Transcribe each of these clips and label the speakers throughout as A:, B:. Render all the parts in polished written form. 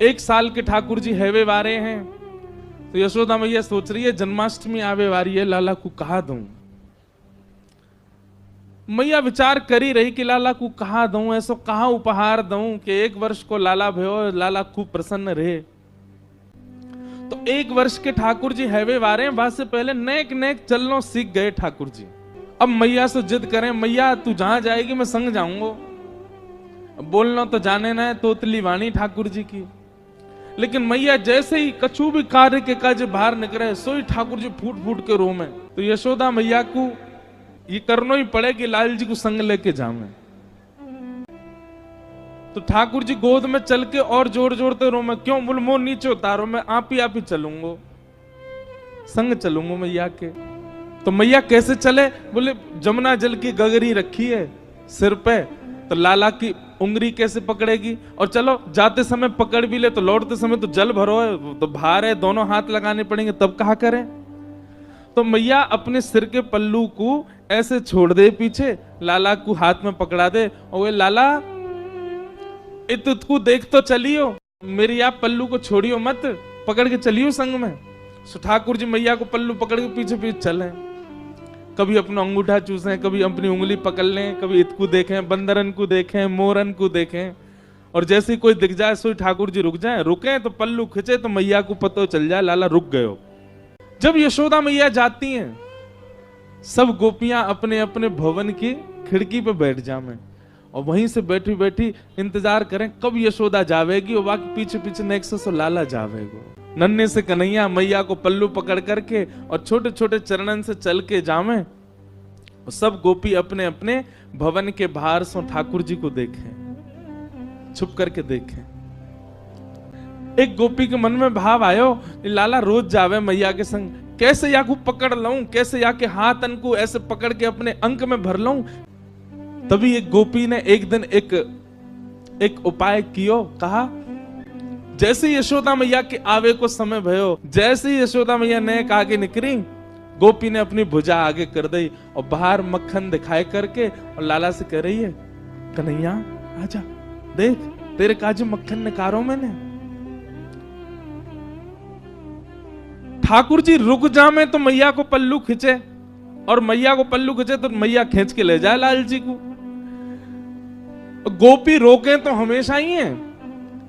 A: 1 साल के ठाकुर जी हैवे वारे हैं। तो यशोदा मैया सोच रही है जन्माष्टमी आवे वारी है, लाला को कहा दूं। मैया विचार करी रही कि लाला को कहा दूं, ऐसो कहा उपहार दूं कि 1 वर्ष को लाला भयो, लाला खूब प्रसन्न रहे। तो 1 वर्ष के ठाकुर जी हैवे वारे, वहां से पहले नेक नेक चलना सीख गए ठाकुर जी। अब मैया से जिद करें, मैया तू जहां जाएगी मैं संग जाऊंगा। बोलना तो जाने ना है तोतली वाणी ठाकुर जी की, लेकिन मैया जैसे ही कछु भी कार्य के काज बाहर निकले, सोई ठाकुर जी फूट फूट के रोमे। तो यशोदा मैया को ये करना ही पड़े कि लाल जी को संग लेके जावे। तो ठाकुर जी गोद में चल के और जोर जोरते रोमे, क्यों? बोल मोह नीचे उतारो, मैं आप ही चलूंगा, संग चलूंगा मैया के। तो मैया कैसे चले? बोले जमुना जल की गगरी रखी है सिर पे, तो लाला की उंगली कैसे पकड़ेगी? और चलो जाते समय पकड़ भी ले तो लौटते समय तो जल भरो है, तो भार है, दोनों हाथ लगाने पड़ेंगे, तब कहा करें? तो मैया अपने सिर के पल्लू को ऐसे छोड़ दे पीछे, लाला को हाथ में पकड़ा दे और वे लाला इतको देख तो चलियो, मेरी आप पल्लू को छोड़ियो मत, पकड़ के चलियो संग में। सो ठाकुर जी मैया को पल्लू पकड़ के पीछे पीछे चले, कभी अपना अंगूठा चूसें, कभी अपनी उंगली पकड़ लें, कभी इतको देखें, बंदरन को देखें, मोरन को देखें, और जैसे ही कोई दिख जाए सोई ठाकुर जी रुक जाए, रुके तो पल्लू खिंचे तो मैया को पता चल जाए लाला रुक गयो। जब यशोदा मैया जाती हैं, सब गोपियां अपने अपने भवन की खिड़की पे बैठ जावे और वहीं से बैठी बैठी इंतजार करें कब यशोदा जावेगी, और बाकी पीछे पीछे नेक्स्ट से लाला जावेगो। नन्हे से कन्हैया मैया को पल्लू पकड़ करके और छोटे छोटे चरणन से चल के जावे, और सब गोपी अपने अपने भवन के बाहर से ठाकुर जी को देखें, छुप करके देखें। एक गोपी के मन में भाव आयो, लाला रोज जावे मैया के संग, कैसे या को पकड़ लूं, कैसे या के हाथ अन को ऐसे पकड़ के अपने अंक में भर लूं। तभी एक गोपी ने एक दिन एक उपाय कियो, कहा जैसे यशोदा मैया के आवे को समय भयो, जैसे यशोदा मैया नेक आगे निकली, गोपी ने अपनी भुजा आगे कर दी और बाहर मक्खन दिखाए करके और लाला से कह रही है, कन्हैया आजा, देख तेरे काज मक्खन निकारो मैंने। ठाकुर जी रुक जामे तो मैया को पल्लू खींचे, और मैया को पल्लू खींचे तो मैया खींच के ले जाए लाल जी को। गोपी रोके तो हमेशा ही है,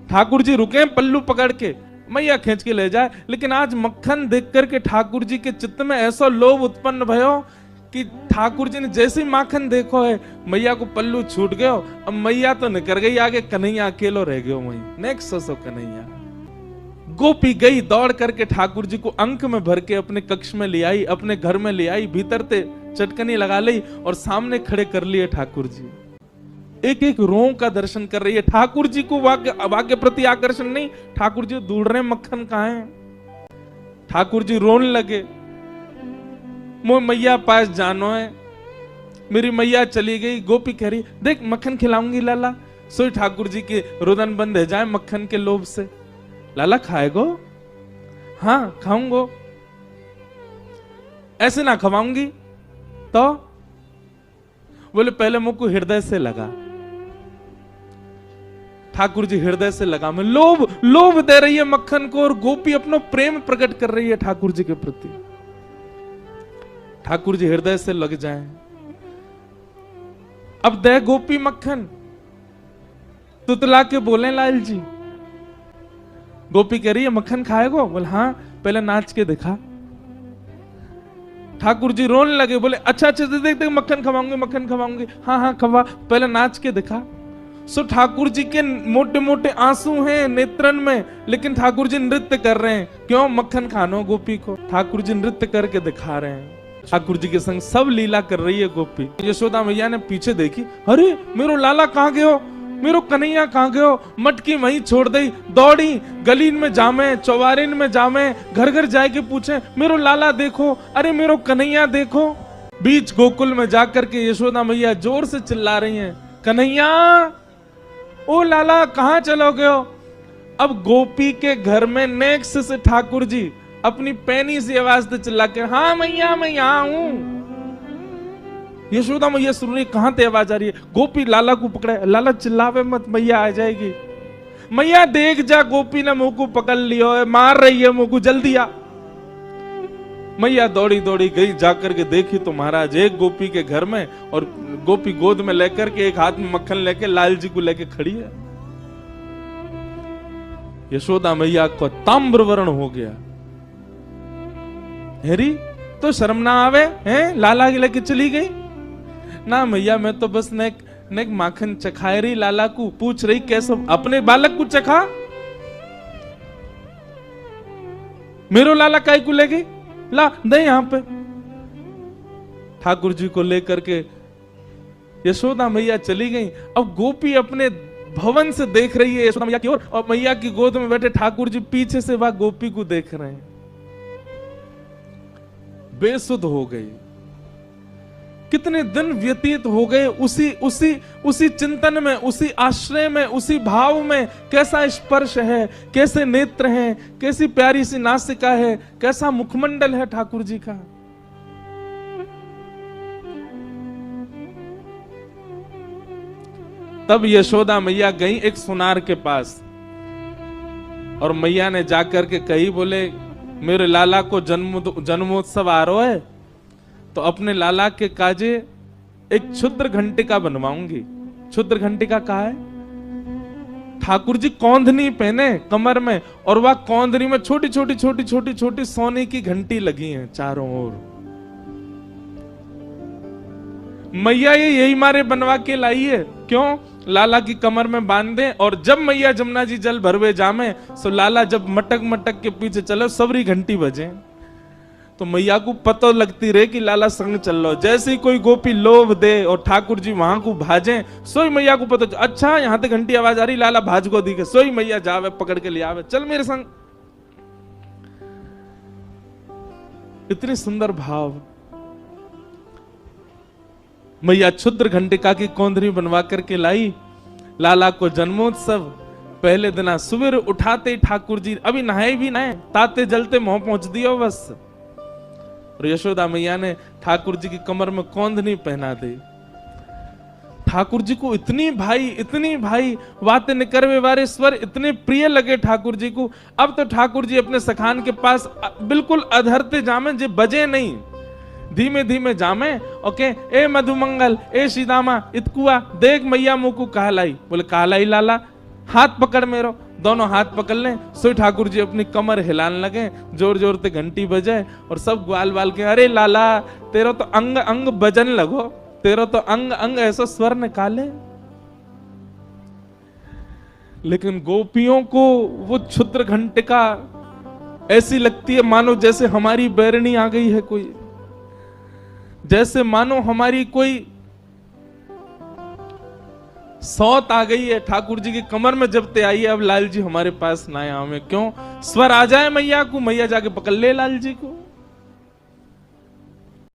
A: ठाकुर जी रुके पल्लू पकड़ के, मैया खींच के ले जाए। लेकिन आज मक्खन देख करके ठाकुर जी के चित्त में ऐसा लोभ उत्पन्न भयो कि ठाकुर जी ने जैसे ही माखन देखो है, मैया को पल्लू छूट गयो, अब मैया तो निकल गई आगे, कन्हैया अकेलो रह गयो वहीं। Next so Kanhaiya. गोपी गई दौड़ करके ठाकुर जी को अंक में भर के अपने कक्ष में ले आई, अपने घर में ले आई, भीतर ते चटकनी लगा ली और सामने खड़े कर लिए ठाकुर जी। एक एक रों का दर्शन कर रही है। ठाकुर जी को वाक्य प्रति आकर्षण नहीं, ठाकुर जी ढूंढ रहे मक्खन कहां है। ठाकुर जी रोने लगे, मोह मैया पास जानो है, मेरी मैया चली गई। गोपी कह रही देख मक्खन खिलाऊंगी लाला। सोई ठाकुर जी के रुदन बंद है जाए मक्खन के लोभ से। लाला खाएगो? हाँ खाऊंगो। ऐसे ना खवाऊंगी तो? बोले पहले मुंह को हृदय से लगा। ठाकुर जी हृदय से लगा में लोभ दे रही है मक्खन को, और गोपी अपना प्रेम प्रकट कर रही है ठाकुर जी के प्रति। ठाकुर जी हृदय से लग जाए। अब दे गोपी मक्खन, तुतला के बोले लाल जी। गोपी कह रही है मक्खन खाएगो? बोले हाँ, पहले नाच के दिखा। ठाकुर जी रोने लगे, बोले अच्छा अच्छा देख देख मक्खन खवाऊंगी, मक्खन खवाऊंगी। हाँ हाँ खवा, पहले नाच के दिखा। सो ठाकुर जी के मोटे मोटे आंसू हैं नेत्रन में, लेकिन ठाकुर जी नृत्य कर रहे हैं। क्यों? मक्खन खानो गोपी को। ठाकुर जी नृत्य करके दिखा रहे हैं। ठाकुर जी के संग सब लीला कर रही है गोपी। यशोदा मैया ने पीछे देखी, अरे मेरो लाला कहाँ गयो, मेरो कन्हैया कहाँ गयो। मटकी वहीं छोड़ दी, दौड़ी गलीन में जामे, चौबारिन में जामे, घर घर जाके पूछे मेरो लाला देखो, अरे मेरो कन्हैया देखो। बीच गोकुल में जाकर के यशोदा मैया जोर से चिल्ला रही हैं, कन्हैया ओ लाला कहाँ चलो गयो। अब गोपी के घर में नेक्स्ट से ठाकुर जी अपनी पैनी सी आवाज से चिल्ला के, हाँ मैया मैं यहाँ हूं। यशोदा मैया सुन रही, कहां ते आवाज आ रही है। गोपी लाला को पकड़े, लाला चिल्लावे मत मैया आ जाएगी। मैया देख जा गोपी ने मुंह को पकड़ लियो है, मार रही है मुंह को, जल्दी आ। मैया दौड़ी दौड़ी गई, जाकर के देखी तो महाराज एक गोपी के घर में, और गोपी गोद में लेकर के एक हाथ में मक्खन लेके लाल जी को लेके खड़ी है। यशोदा मैया को ताम्र वर्ण हो गया। हेरी तो शर्म ना आवे हैं, लाला के लेके चली गई ना। मैया मैं तो बस नेक माखन चखाए रही, लाला को पूछ रही कैसे अपने बालक को चखा, मेरो लाला काय को ले गई, ला दे यहां पे। ठाकुर जी को लेकर के यशोदा मैया चली गई। अब गोपी अपने भवन से देख रही है यशोदा मैया की ओर, और मैया की गोद में बैठे ठाकुर जी पीछे से वह गोपी को देख रहे हैं। बेसुध हो गई। कितने दिन व्यतीत हो गए उसी चिंतन में, उसी आश्रय में, उसी भाव में। कैसा स्पर्श है, कैसे नेत्र हैं, कैसी प्यारी सी नासिका है, कैसा मुखमंडल है ठाकुर जी का। तब यशोदा मैया गई एक सुनार के पास, और मैया ने जाकर के कही, बोले मेरे लाला को जन्मोत्सव आ रहा है, तो अपने लाला के काजे एक क्षुद्र घंटिका बनवाऊंगी। क्षुद्र घंटिका कहा है? ठाकुर जी कौंधनी पहने कमर में, और वह कौंधनी में छोटी छोटी सोने की घंटी लगी हैं चारों ओर। मैया ये यही मारे बनवा के लाई है, क्यों? लाला की कमर में बांध दे, और जब मैया जमुना जी जल भरवे जामे, सो लाला जब मटक मटक के पीछे चलो, सबरी घंटी बजे, तो मैया को पता लगती रहे कि लाला संग चल लो। जैसे ही कोई गोपी लोभ दे और ठाकुर जी वहां को भाजे, सोई मैया को पता, अच्छा यहां तक घंटी आवाज आ रही, लाला भाज को दिखे, सोई मैया जावे पकड़ के ले आवे, चल मेरे संग। इतनी सुंदर भाव। मैया क्षुद्र घंटिका की कौंधरी बनवा करके लाई। लाला को जन्मोत्सव पहले दिन सुबह उठाते ठाकुर जी अभी नहाए भी नहाए, ताते जलते मुंह पहुंच दियो बस। और यशोदा मैया ने ठाकुर जी की कमर में कौंधनी पहना दी। ठाकुर जी को इतनी भाई बातें निकरवे वारे स्वर इतने प्रिय लगे ठाकुर जी को। अब तो ठाकुर जी अपने सखान के पास बिल्कुल अधरते जामे, जे बजे नहीं, धीमे धीमे जामे। ओके, ए मधुमंगल, ए सीदामा, इतकुआ देख मैया मुंह को कहलाई। बोले कहलाई लाला, हाथ पकड़ मेरो। दोनों हाथ पकड़ लें, सो ठाकुर जी अपनी कमर हिलाने लगे, जोर जोर से घंटी बजाए, और सब ग्वाल बाल के, अरे लाला तेरा तो अंग अंग बजन लगो, तेरा तो अंग अंग ऐसा स्वर निकाले। लेकिन गोपियों को वो क्षुद्र घंटिका ऐसी लगती है मानो जैसे हमारी बैरनी आ गई है कोई, जैसे मानो हमारी कोई सौत आ गई है। ठाकुर जी की कमर में जब ते आई है, अब लाल जी हमारे पास ना आए, क्यों? स्वर आ जाए मैया को, मैया जाके पकड़ ले लाल जी को।